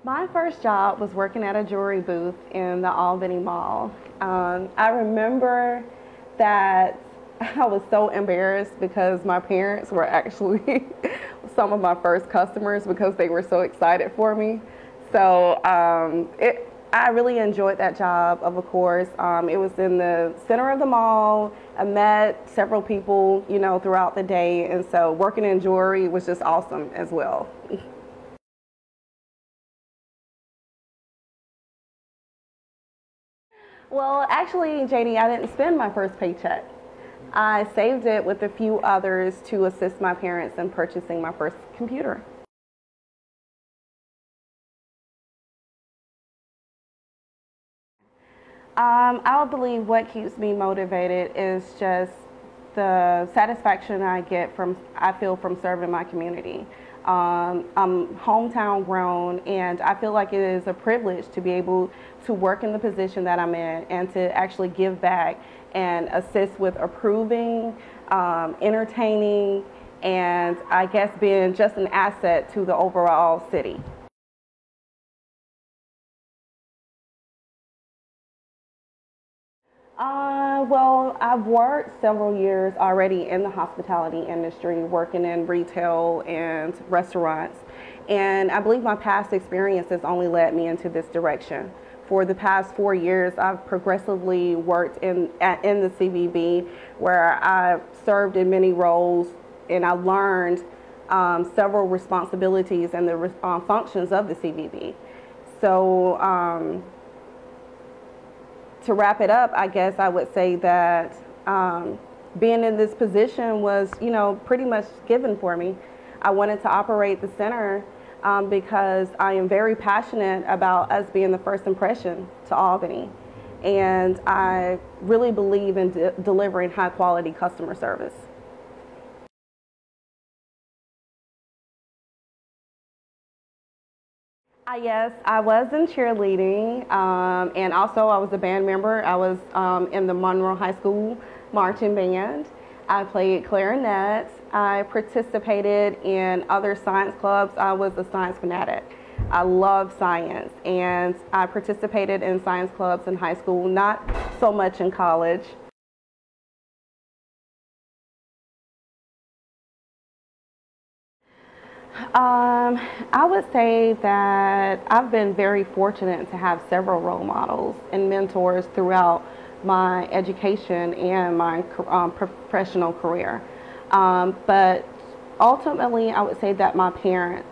My first job was working at a jewelry booth in the Albany Mall. I remember that I was so embarrassed because my parents were actually some of my first customers because they were so excited for me. So I really enjoyed that job, of course. It was in the center of the mall. I met several people, throughout the day. And so working in jewelry was just awesome as well. Well, actually, JD, I didn't spend my first paycheck. I saved it with a few others to assist my parents in purchasing my first computer. I believe what keeps me motivated is just the satisfaction I feel from serving my community. I'm hometown grown, and I feel like it is a privilege to be able to work in the position that I'm in and to actually give back and assist with approving, entertaining, and I guess being just an asset to the overall city. Well, I've worked several years already in the hospitality industry, working in retail and restaurants. And I believe my past experience has only led me into this direction. For the past 4 years, I've progressively worked in the CVB, where I served in many roles, and I learned several responsibilities and the functions of the CVB. So to wrap it up, I guess I would say that being in this position was, pretty much given for me. I wanted to operate the center because I am very passionate about us being the first impression to Albany. And I really believe in delivering high quality customer service. Yes, I was in cheerleading, and also I was a band member. I was in the Monroe High School marching band. I played clarinet. I participated in other science clubs. I was a science fanatic. I love science, and I participated in science clubs in high school, not so much in college. I would say that I've been very fortunate to have several role models and mentors throughout my education and my professional career. But ultimately, I would say that my parents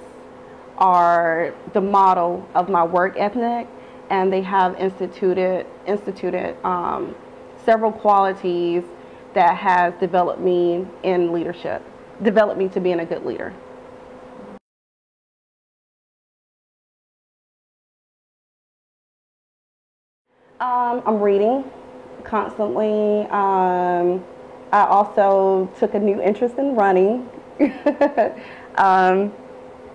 are the model of my work ethic, and they have instituted several qualities that has developed me in leadership, developed me to being a good leader. I'm reading constantly. I also took a new interest in running. um,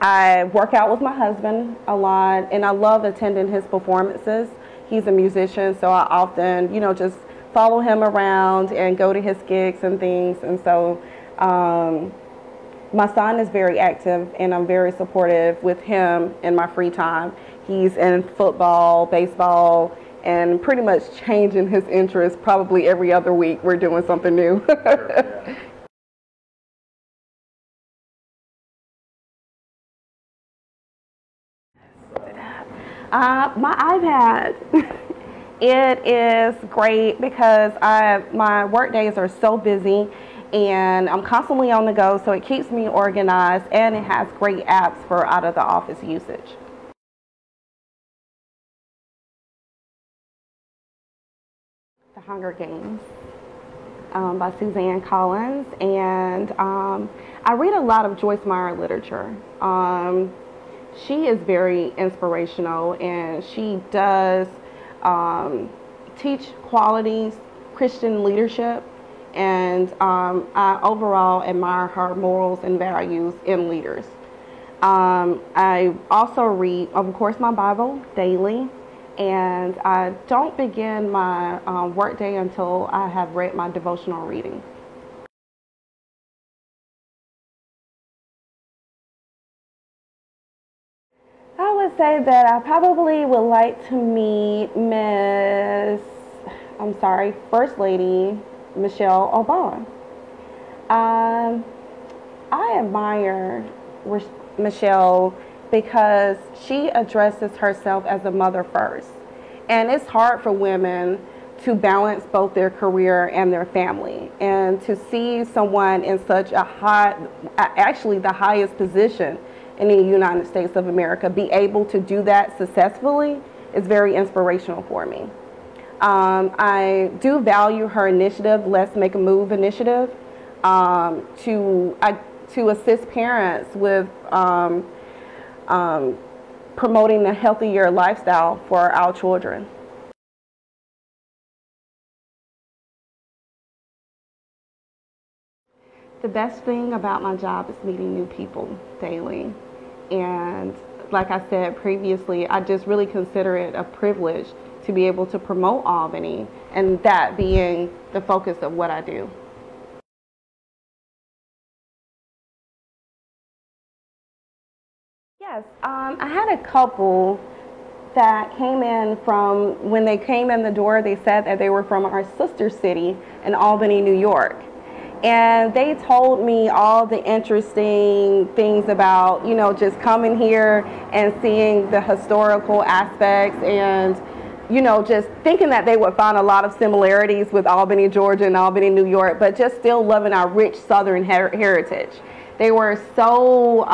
I work out with my husband a lot, and I love attending his performances. He's a musician, so I often, just follow him around and go to his gigs and things. And so my son is very active, and I'm very supportive with him in my free time. He's in football, baseball, and pretty much changing his interests probably every other week. We're doing something new. My iPad. It is great because my work days are so busy and I'm constantly on the go, so it keeps me organized, and it has great apps for out of the office usage. The Hunger Games by Suzanne Collins, and I read a lot of Joyce Meyer literature. She is very inspirational, and she does teach qualities, Christian leadership, and I overall admire her morals and values in leaders. I also read, of course, my Bible daily, and I don't begin my work day until I have read my devotional reading. I would say that I probably would like to meet First Lady Michelle Obama. I admire Michelle because she addresses herself as a mother first. And it's hard for women to balance both their career and their family. And to see someone in such a actually the highest position in the United States of America, be able to do that successfully is very inspirational for me. I do value her initiative, Let's Make a Move initiative, to assist parents with promoting a healthier lifestyle for our children. The best thing about my job is meeting new people daily. And like I said previously, I just really consider it a privilege to be able to promote Albany, and that being the focus of what I do. Yes, I had a couple that came in from, when they came in the door, they said that they were from our sister city in Albany, New York. And they told me all the interesting things about, just coming here and seeing the historical aspects, and, just thinking that they would find a lot of similarities with Albany, Georgia and Albany, New York, but just still loving our rich Southern heritage. They were so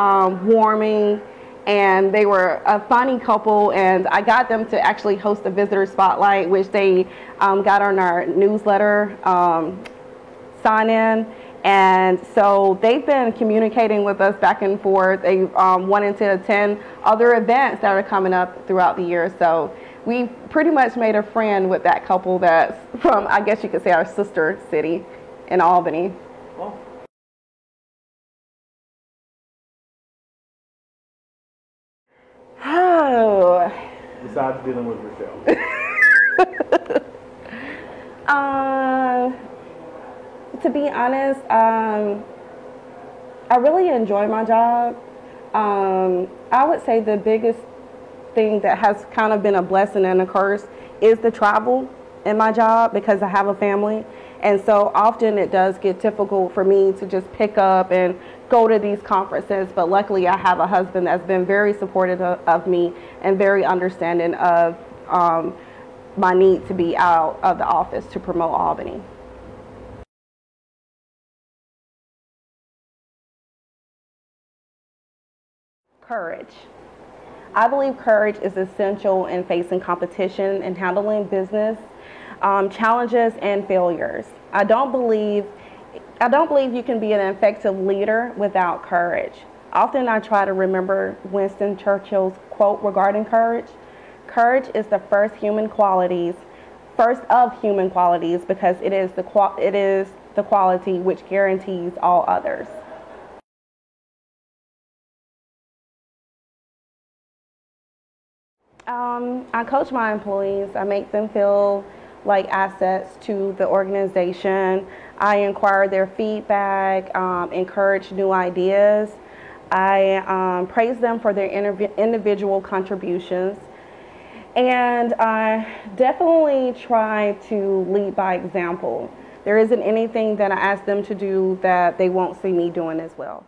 warming, and they were a funny couple, and I got them to actually host a visitor spotlight, which they got on our newsletter sign in. And so they've been communicating with us back and forth. They wanted to attend other events that are coming up throughout the year. So we pretty much made a friend with that couple that's from, I guess you could say, our sister city in Albany. Well, oh. Besides dealing with Michelle. To be honest, I really enjoy my job. I would say the biggest thing that has kind of been a blessing and a curse is the travel in my job, because I have a family. And so often it does get difficult for me to just pick up and go to these conferences. But luckily I have a husband that's been very supportive of me and very understanding of my need to be out of the office to promote Albany. Courage. I believe courage is essential in facing competition and handling business challenges and failures. I don't believe you can be an effective leader without courage. Often I try to remember Winston Churchill's quote regarding courage. Courage is the first of human qualities, because it is the quality which guarantees all others. I coach my employees. I make them feel like assets to the organization. I inquire their feedback, encourage new ideas. I praise them for their individual contributions. And I definitely try to lead by example. There isn't anything that I ask them to do that they won't see me doing as well.